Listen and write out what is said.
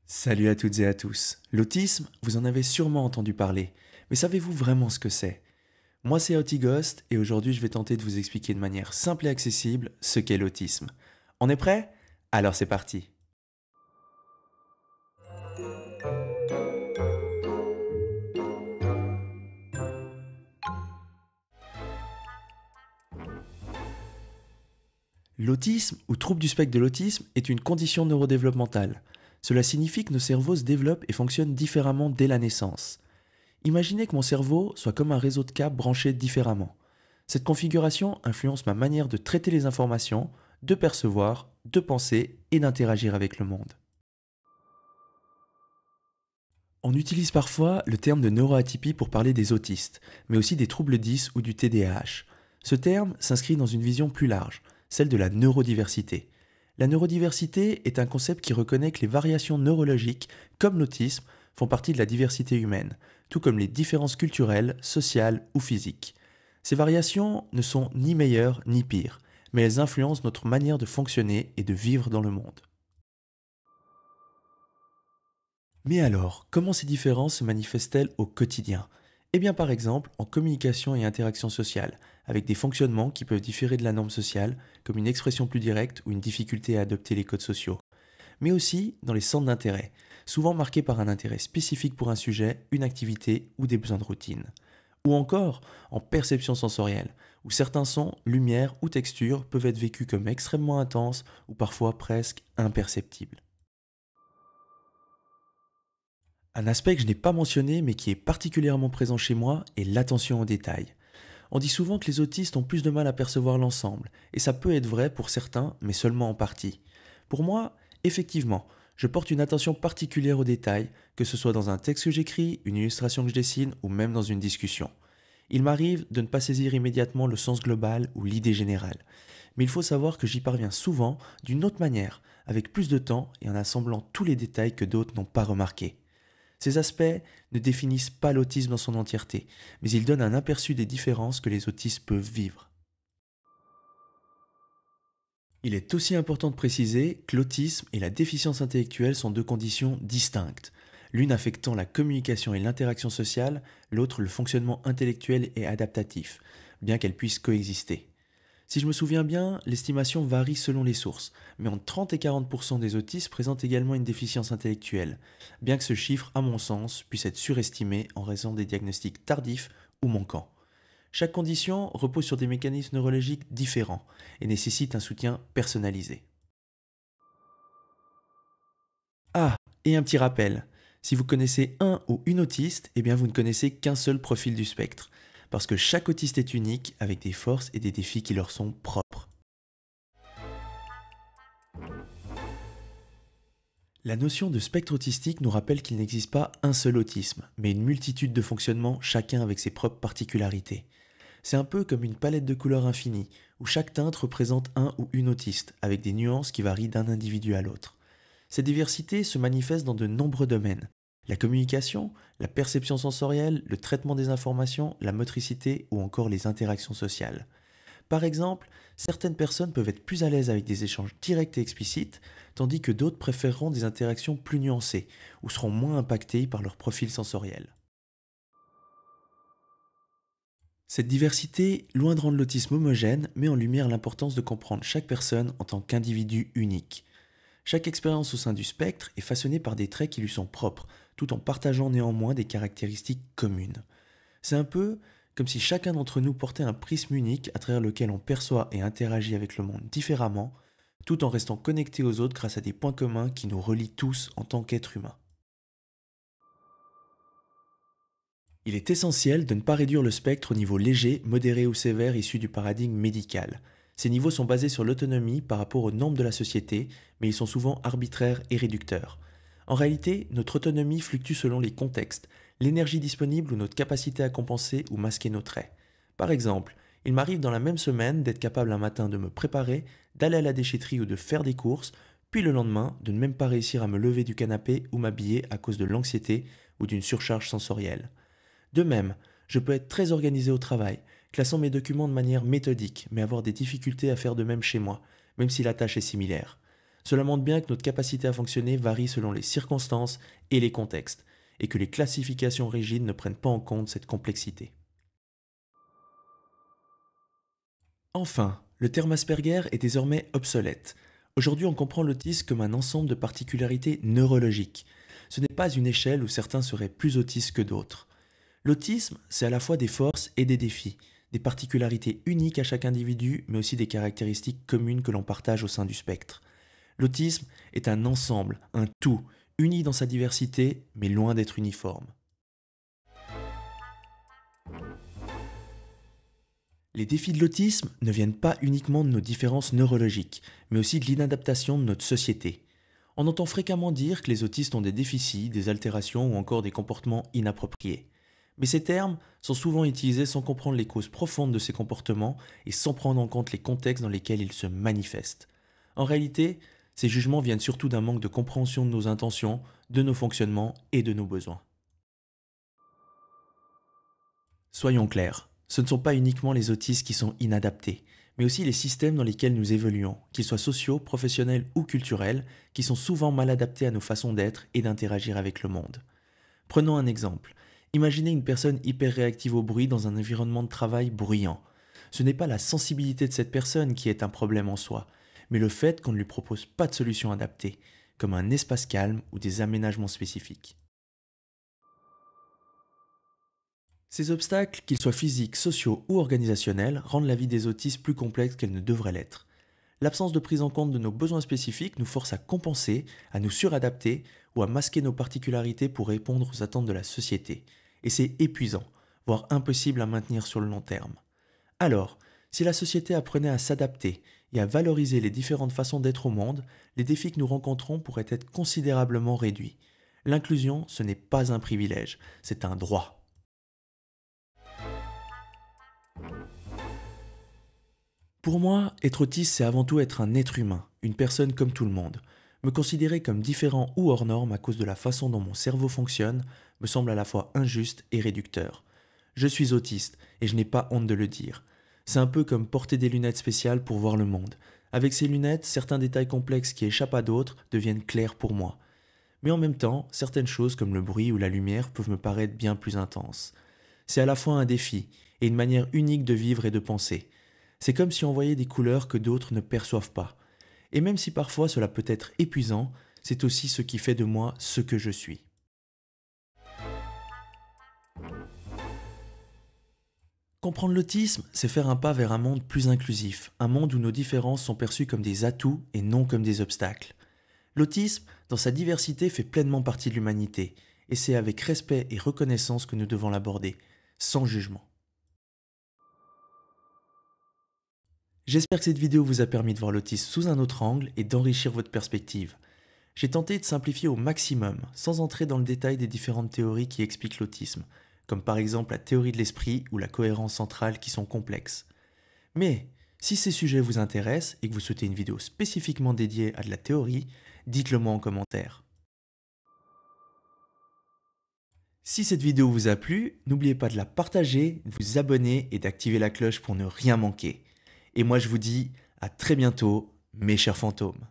Salut à toutes et à tous. L'autisme, vous en avez sûrement entendu parler, mais savez-vous vraiment ce que c'est? Moi c'est Ghost et aujourd'hui je vais tenter de vous expliquer de manière simple et accessible ce qu'est l'autisme. On est prêt? Alors c'est parti. L'autisme, ou trouble du spectre de l'autisme, est une condition neurodéveloppementale. Cela signifie que nos cerveaux se développent et fonctionnent différemment dès la naissance. Imaginez que mon cerveau soit comme un réseau de câbles branchés différemment. Cette configuration influence ma manière de traiter les informations, de percevoir, de penser et d'interagir avec le monde. On utilise parfois le terme de neuroatypie pour parler des autistes, mais aussi des troubles 10 ou du TDAH. Ce terme s'inscrit dans une vision plus large, celle de la neurodiversité. La neurodiversité est un concept qui reconnaît que les variations neurologiques, comme l'autisme, font partie de la diversité humaine, tout comme les différences culturelles, sociales ou physiques. Ces variations ne sont ni meilleures ni pires, mais elles influencent notre manière de fonctionner et de vivre dans le monde. Mais alors, comment ces différences se manifestent-elles au quotidien? Eh bien par exemple en communication et interaction sociale, avec des fonctionnements qui peuvent différer de la norme sociale, comme une expression plus directe ou une difficulté à adopter les codes sociaux. Mais aussi dans les centres d'intérêt, souvent marqués par un intérêt spécifique pour un sujet, une activité ou des besoins de routine. Ou encore en perception sensorielle, où certains sons, lumière ou textures peuvent être vécus comme extrêmement intenses ou parfois presque imperceptibles. Un aspect que je n'ai pas mentionné mais qui est particulièrement présent chez moi est l'attention aux détails. On dit souvent que les autistes ont plus de mal à percevoir l'ensemble, et ça peut être vrai pour certains, mais seulement en partie. Pour moi, effectivement, je porte une attention particulière aux détails, que ce soit dans un texte que j'écris, une illustration que je dessine ou même dans une discussion. Il m'arrive de ne pas saisir immédiatement le sens global ou l'idée générale, mais il faut savoir que j'y parviens souvent d'une autre manière, avec plus de temps et en assemblant tous les détails que d'autres n'ont pas remarqués. Ces aspects ne définissent pas l'autisme dans son entièreté, mais ils donnent un aperçu des différences que les autistes peuvent vivre. Il est aussi important de préciser que l'autisme et la déficience intellectuelle sont deux conditions distinctes, l'une affectant la communication et l'interaction sociale, l'autre le fonctionnement intellectuel et adaptatif, bien qu'elles puissent coexister. Si je me souviens bien, l'estimation varie selon les sources, mais entre 30 et 40% des autistes présentent également une déficience intellectuelle, bien que ce chiffre, à mon sens, puisse être surestimé en raison des diagnostics tardifs ou manquants. Chaque condition repose sur des mécanismes neurologiques différents et nécessite un soutien personnalisé. Ah, et un petit rappel, si vous connaissez un ou une autiste, eh bien vous ne connaissez qu'un seul profil du spectre, parce que chaque autiste est unique avec des forces et des défis qui leur sont propres. La notion de spectre autistique nous rappelle qu'il n'existe pas un seul autisme, mais une multitude de fonctionnements, chacun avec ses propres particularités. C'est un peu comme une palette de couleurs infinie, où chaque teinte représente un ou une autiste, avec des nuances qui varient d'un individu à l'autre. Cette diversité se manifeste dans de nombreux domaines. La communication, la perception sensorielle, le traitement des informations, la motricité ou encore les interactions sociales. Par exemple, certaines personnes peuvent être plus à l'aise avec des échanges directs et explicites, tandis que d'autres préféreront des interactions plus nuancées ou seront moins impactées par leur profil sensoriel. Cette diversité, loin de rendre l'autisme homogène, met en lumière l'importance de comprendre chaque personne en tant qu'individu unique. Chaque expérience au sein du spectre est façonnée par des traits qui lui sont propres, tout en partageant néanmoins des caractéristiques communes. C'est un peu comme si chacun d'entre nous portait un prisme unique à travers lequel on perçoit et interagit avec le monde différemment, tout en restant connecté aux autres grâce à des points communs qui nous relient tous en tant qu'êtres humains. Il est essentiel de ne pas réduire le spectre au niveau léger, modéré ou sévère issu du paradigme médical. Ces niveaux sont basés sur l'autonomie par rapport aux normes de la société, mais ils sont souvent arbitraires et réducteurs. En réalité, notre autonomie fluctue selon les contextes, l'énergie disponible ou notre capacité à compenser ou masquer nos traits. Par exemple, il m'arrive dans la même semaine d'être capable un matin de me préparer, d'aller à la déchetterie ou de faire des courses, puis le lendemain de ne même pas réussir à me lever du canapé ou m'habiller à cause de l'anxiété ou d'une surcharge sensorielle. De même, je peux être très organisé au travail, classant mes documents de manière méthodique, mais avoir des difficultés à faire de même chez moi, même si la tâche est similaire. Cela montre bien que notre capacité à fonctionner varie selon les circonstances et les contextes, et que les classifications rigides ne prennent pas en compte cette complexité. Enfin, le terme Asperger est désormais obsolète. Aujourd'hui, on comprend l'autisme comme un ensemble de particularités neurologiques. Ce n'est pas une échelle où certains seraient plus autistes que d'autres. L'autisme, c'est à la fois des forces et des défis, des particularités uniques à chaque individu, mais aussi des caractéristiques communes que l'on partage au sein du spectre. L'autisme est un ensemble, un tout, uni dans sa diversité, mais loin d'être uniforme. Les défis de l'autisme ne viennent pas uniquement de nos différences neurologiques, mais aussi de l'inadaptation de notre société. On entend fréquemment dire que les autistes ont des déficits, des altérations ou encore des comportements inappropriés. Mais ces termes sont souvent utilisés sans comprendre les causes profondes de ces comportements et sans prendre en compte les contextes dans lesquels ils se manifestent. En réalité, ces jugements viennent surtout d'un manque de compréhension de nos intentions, de nos fonctionnements et de nos besoins. Soyons clairs, ce ne sont pas uniquement les autistes qui sont inadaptés, mais aussi les systèmes dans lesquels nous évoluons, qu'ils soient sociaux, professionnels ou culturels, qui sont souvent mal adaptés à nos façons d'être et d'interagir avec le monde. Prenons un exemple. Imaginez une personne hyper réactive au bruit dans un environnement de travail bruyant. Ce n'est pas la sensibilité de cette personne qui est un problème en soi, mais le fait qu'on ne lui propose pas de solution adaptée, comme un espace calme ou des aménagements spécifiques. Ces obstacles, qu'ils soient physiques, sociaux ou organisationnels, rendent la vie des autistes plus complexe qu'elle ne devrait l'être. L'absence de prise en compte de nos besoins spécifiques nous force à compenser, à nous suradapter ou à masquer nos particularités pour répondre aux attentes de la société. Et c'est épuisant, voire impossible à maintenir sur le long terme. Alors, si la société apprenait à s'adapter et à valoriser les différentes façons d'être au monde, les défis que nous rencontrons pourraient être considérablement réduits. L'inclusion, ce n'est pas un privilège, c'est un droit. Pour moi, être autiste, c'est avant tout être un être humain, une personne comme tout le monde. Me considérer comme différent ou hors norme à cause de la façon dont mon cerveau fonctionne me semble à la fois injuste et réducteur. Je suis autiste et je n'ai pas honte de le dire. C'est un peu comme porter des lunettes spéciales pour voir le monde. Avec ces lunettes, certains détails complexes qui échappent à d'autres deviennent clairs pour moi. Mais en même temps, certaines choses comme le bruit ou la lumière peuvent me paraître bien plus intenses. C'est à la fois un défi et une manière unique de vivre et de penser. C'est comme si on voyait des couleurs que d'autres ne perçoivent pas. Et même si parfois cela peut être épuisant, c'est aussi ce qui fait de moi ce que je suis. Comprendre l'autisme, c'est faire un pas vers un monde plus inclusif, un monde où nos différences sont perçues comme des atouts et non comme des obstacles. L'autisme, dans sa diversité, fait pleinement partie de l'humanité, et c'est avec respect et reconnaissance que nous devons l'aborder, sans jugement. J'espère que cette vidéo vous a permis de voir l'autisme sous un autre angle et d'enrichir votre perspective. J'ai tenté de simplifier au maximum, sans entrer dans le détail des différentes théories qui expliquent l'autisme, comme par exemple la théorie de l'esprit ou la cohérence centrale qui sont complexes. Mais, si ces sujets vous intéressent et que vous souhaitez une vidéo spécifiquement dédiée à de la théorie, dites-le moi en commentaire. Si cette vidéo vous a plu, n'oubliez pas de la partager, de vous abonner et d'activer la cloche pour ne rien manquer. Et moi je vous dis à très bientôt, mes chers fantômes.